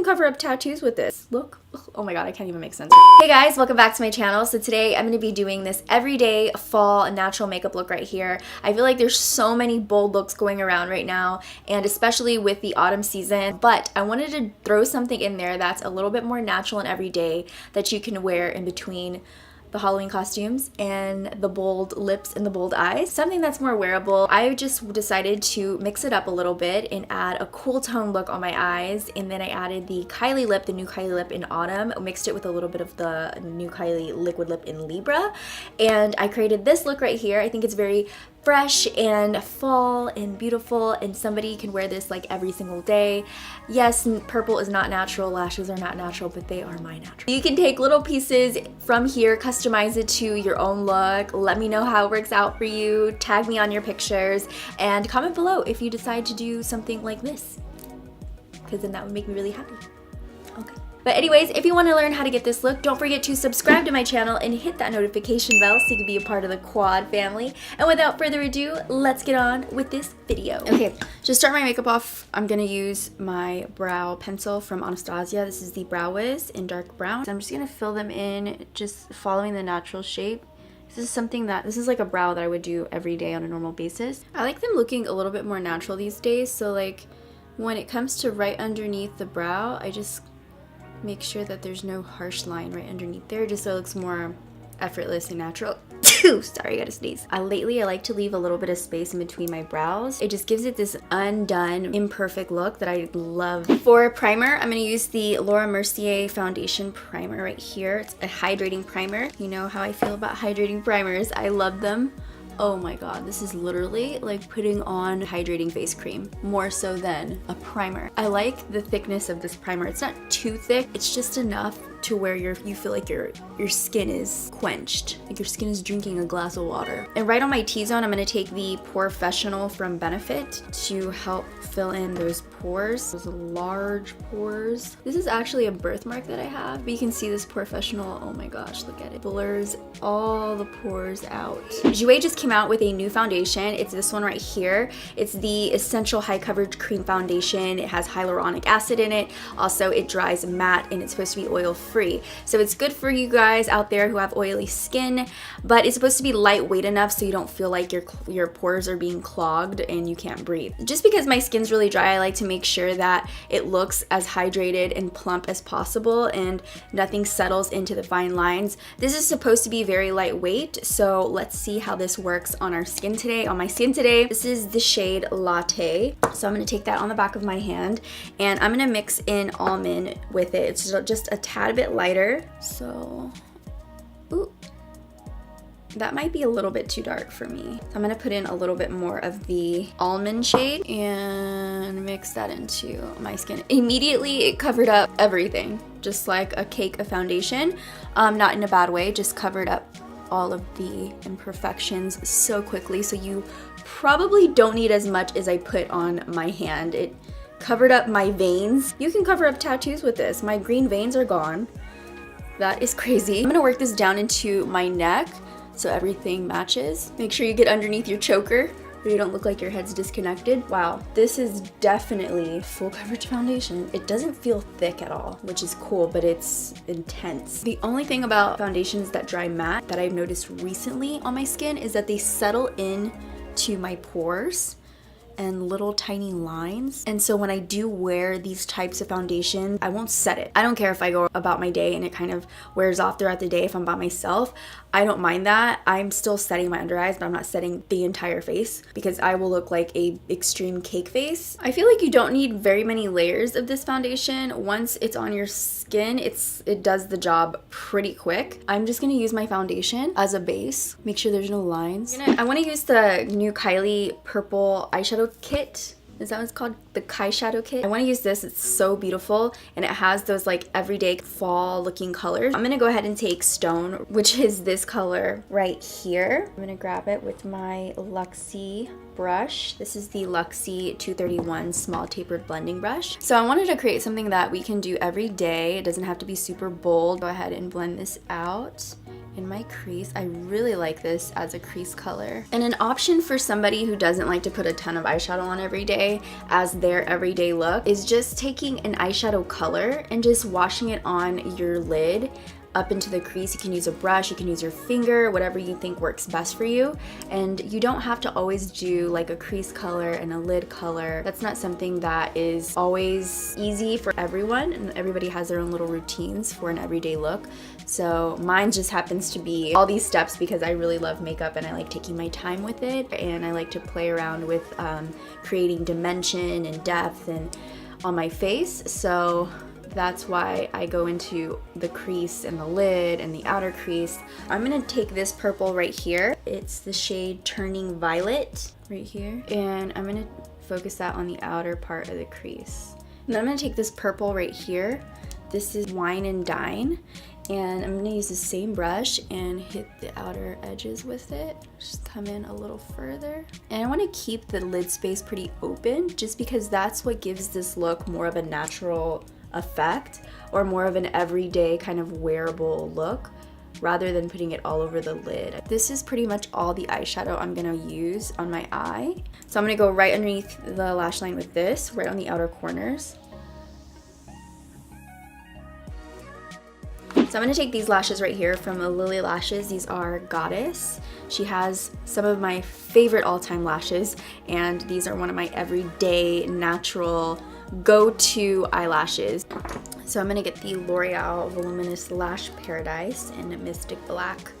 cover up tattoos with this. Look. Oh my god, I can't even make sense. Hey guys, welcome back to my channel. So today I'm going to be doing this everyday fall natural makeup look right here. I feel like there's so many bold looks going around right now, and especially with the autumn season, but I wanted to throw something in there that's a little bit more natural and everyday that you can wear in between the Halloween costumes and the bold lips and the bold eyes. Something that's more wearable. I just decided to mix it up a little bit and add a cool tone look on my eyes, and then I added the Kylie lip, the new Kylie lip in autumn, mixed it with a little bit of the new Kylie liquid lip in Libra, and I created this look right here. I think it's very fresh and fall and beautiful, and somebody can wear this like every single day. Yes, purple is not natural, lashes are not natural, but they are my natural. You can take little pieces from here, customize it to your own look. Let me know how it works out for you. Tag me on your pictures and comment below if you decide to do something like this, because then that would make me really happy. Okay. But anyways, if you want to learn how to get this look, don't forget to subscribe to my channel and hit that notification bell so you can be a part of the Quad family. And without further ado, let's get on with this video. Okay, to start my makeup off, I'm going to use my brow pencil from Anastasia. This is the Brow Wiz in dark brown. So I'm just going to fill them in, just following the natural shape. This is like a brow that I would do every day on a normal basis. I like them looking a little bit more natural these days. So like when it comes to right underneath the brow, I just make sure that there's no harsh line right underneath there, just so it looks more effortless and natural. Sorry, I gotta sneeze. Lately, I like to leave a little bit of space in between my brows. It just gives it this undone, imperfect look that I love. For primer, I'm gonna use the Laura Mercier Foundation Primer right here. It's a hydrating primer. You know how I feel about hydrating primers. I love them. Oh my god, this is literally like putting on hydrating face cream, more so than a primer. I like the thickness of this primer. It's not too thick, it's just enough to where you feel like your skin is quenched, like your skin is drinking a glass of water. And right on my T-zone, I'm gonna take the Porefessional from Benefit to help fill in those pores, those large pores. This is actually a birthmark that I have, but you can see this Porefessional, oh my gosh, look at it. Blurs all the pores out. Jouer just came out with a new foundation. It's this one right here. It's the Essential High Coverage Cream Foundation. It has hyaluronic acid in it. Also, it dries matte, and it's supposed to be oil free. So it's good for you guys out there who have oily skin, but it's supposed to be lightweight enough so you don't feel like your pores are being clogged and you can't breathe. Just because my skin's really dry, I like to make sure that it looks as hydrated and plump as possible and nothing settles into the fine lines. This is supposed to be very lightweight, so let's see how this works on our skin today, on my skin today. This is the shade Latte. So I'm gonna take that on the back of my hand and I'm gonna mix in almond with it. It's just a tad bit lighter. So, ooh, that might be a little bit too dark for me. So I'm gonna put in a little bit more of the almond shade and mix that into my skin. Immediately, it covered up everything, just like a cake of foundation. Not in a bad way, just covered up all of the imperfections so quickly. So you probably don't need as much as I put on my hand. It covered up my veins. You can cover up tattoos with this. My green veins are gone. That is crazy. I'm gonna work this down into my neck so everything matches. Make sure you get underneath your choker so you don't look like your head's disconnected. Wow, this is definitely full coverage foundation. It doesn't feel thick at all, which is cool, but it's intense. The only thing about foundations that dry matte that I've noticed recently on my skin is that they settle in to my pores and little tiny lines. And so when I do wear these types of foundation, I won't set it. I don't care if I go about my day and it kind of wears off throughout the day if I'm by myself. I don't mind that. I'm still setting my under eyes, but I'm not setting the entire face because I will look like a extreme cake face. I feel like you don't need very many layers of this foundation. Once it's on your skin, it does the job pretty quick. I'm just gonna use my foundation as a base. Make sure there's no lines. I wanna use the new Kylie purple eyeshadow kit. Is that what it's called? The Kai Shadow Kit. I want to use this. It's so beautiful and it has those like everyday fall looking colors. I'm going to go ahead and take Stone, which is this color right here. I'm going to grab it with my Luxie brush. This is the Luxie 231 small tapered blending brush. So I wanted to create something that we can do every day. It doesn't have to be super bold. Go ahead and blend this out. in my crease. I really like this as a crease color. And an option for somebody who doesn't like to put a ton of eyeshadow on every day as their everyday look is just taking an eyeshadow color and just washing it on your lid up into the crease. You can use a brush, you can use your finger, whatever you think works best for you. And you don't have to always do like a crease color and a lid color. That's not something that is always easy for everyone, and everybody has their own little routines for an everyday look. So mine just happens to be all these steps because I really love makeup and I like taking my time with it, and I like to play around with creating dimension and depth and on my face. So that's why I go into the crease and the lid and the outer crease. I'm gonna take this purple right here. It's the shade Turning Violet right here. And I'm gonna focus that on the outer part of the crease. And then I'm gonna take this purple right here. This is Wine and Dine. And I'm gonna use the same brush and hit the outer edges with it. Just come in a little further. And I wanna keep the lid space pretty open just because that's what gives this look more of a natural effect, or more of an everyday kind of wearable look, rather than putting it all over the lid. This is pretty much all the eyeshadow I'm gonna use on my eye. So I'm gonna go right underneath the lash line with this, right on the outer corners. So I'm gonna take these lashes right here from Lily Lashes. These are Goddess. She has some of my favorite all-time lashes, and these are one of my everyday natural go-to eyelashes. So I'm gonna get the L'Oreal Voluminous Lash Paradise in Mystic Black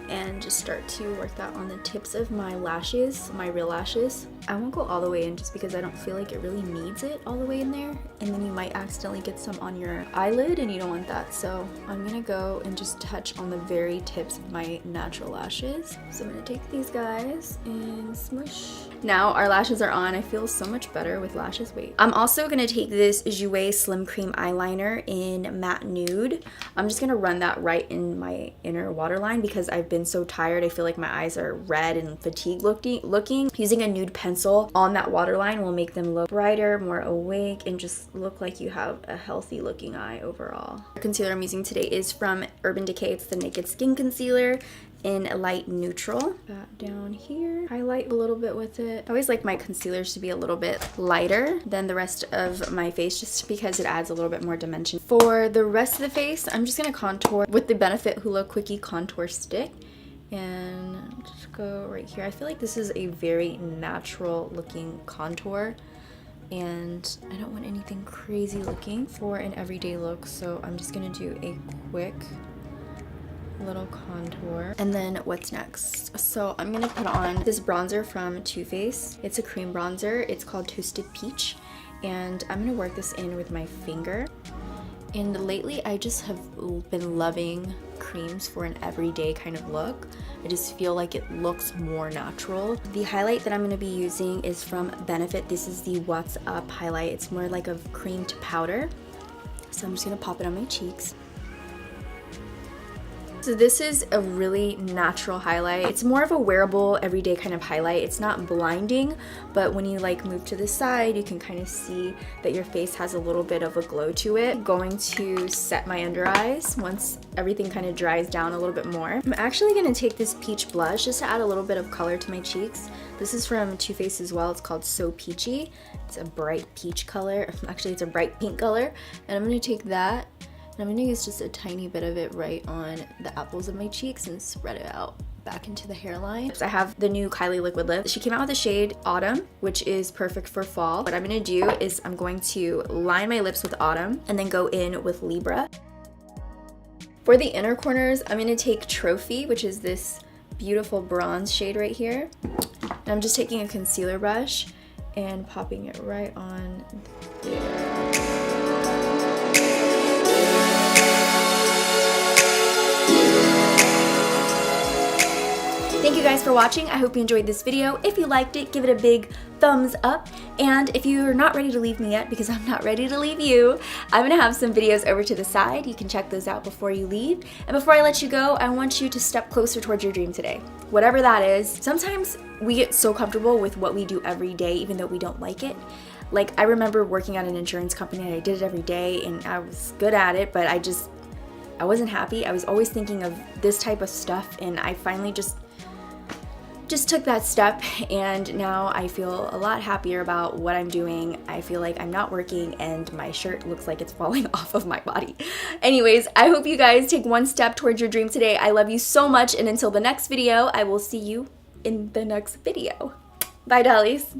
and just start to work that on the tips of my lashes, my real lashes. I won't go all the way in just because I don't feel like it really needs it all the way in there, and then you might accidentally get some on your eyelid and you don't want that. So I'm gonna go and just touch on the very tips of my natural lashes. So I'm gonna take these guys and smush. Now our lashes are on. I feel so much better with lashes. Wait. I'm also gonna take this Jouer Slim Cream eyeliner in Matte Nude. I'm just gonna run that right in my inner waterline because I've been so tired. I feel like my eyes are red and fatigued looking. Using a nude pencil on that waterline will make them look brighter, more awake, and just look like you have a healthy looking eye overall. The concealer I'm using today is from Urban Decay. It's the Naked Skin Concealer in a light neutral. That down here, highlight a little bit with it. I always like my concealers to be a little bit lighter than the rest of my face just because it adds a little bit more dimension. For the rest of the face, I'm just gonna contour with the Benefit Hoola Quickie Contour Stick and just go right here. I feel like this is a very natural looking contour and I don't want anything crazy looking for an everyday look, so I'm just gonna do a quick little contour. And then what's next? So I'm gonna put on this bronzer from Too Faced. It's a cream bronzer. It's called Toasted Peach, and I'm gonna work this in with my finger. And lately I just have been loving creams for an everyday kind of look. I just feel like it looks more natural. The highlight that I'm gonna be using is from Benefit. This is the What's Up highlight. It's more like a cream to powder. So I'm just gonna pop it on my cheeks. So this is a really natural highlight. It's more of a wearable, everyday kind of highlight. It's not blinding, but when you like move to the side, you can kind of see that your face has a little bit of a glow to it. I'm going to set my under eyes once everything kind of dries down a little bit more. I'm actually gonna take this peach blush just to add a little bit of color to my cheeks. This is from Too Faced as well. It's called So Peachy. It's a bright peach color. Actually, it's a bright pink color. And I'm gonna take that, and I'm gonna use just a tiny bit of it right on the apples of my cheeks and spread it out back into the hairline. I have the new Kylie liquid lip. She came out with the shade Autumn, which is perfect for fall. What I'm gonna do is I'm going to line my lips with Autumn and then go in with Libra. For the inner corners, I'm gonna take Trophy, which is this beautiful bronze shade right here. And I'm just taking a concealer brush and popping it right on there. Thank you guys for watching. I hope you enjoyed this video. If you liked it, give it a big thumbs up. And if you're not ready to leave me yet, because I'm not ready to leave you, I'm gonna have some videos over to the side. You can check those out before you leave. And before I let you go, I want you to step closer towards your dream today. Whatever that is. Sometimes we get so comfortable with what we do every day, even though we don't like it. Like, I remember working at an insurance company and I did it every day and I was good at it, but I I wasn't happy. I was always thinking of this type of stuff, and I finally just took that step, and now I feel a lot happier about what I'm doing. I feel like I'm not working and my shirt looks like it's falling off of my body. Anyways, I hope you guys take one step towards your dream today. I love you so much, and until the next video, I will see you in the next video. Bye, dollies.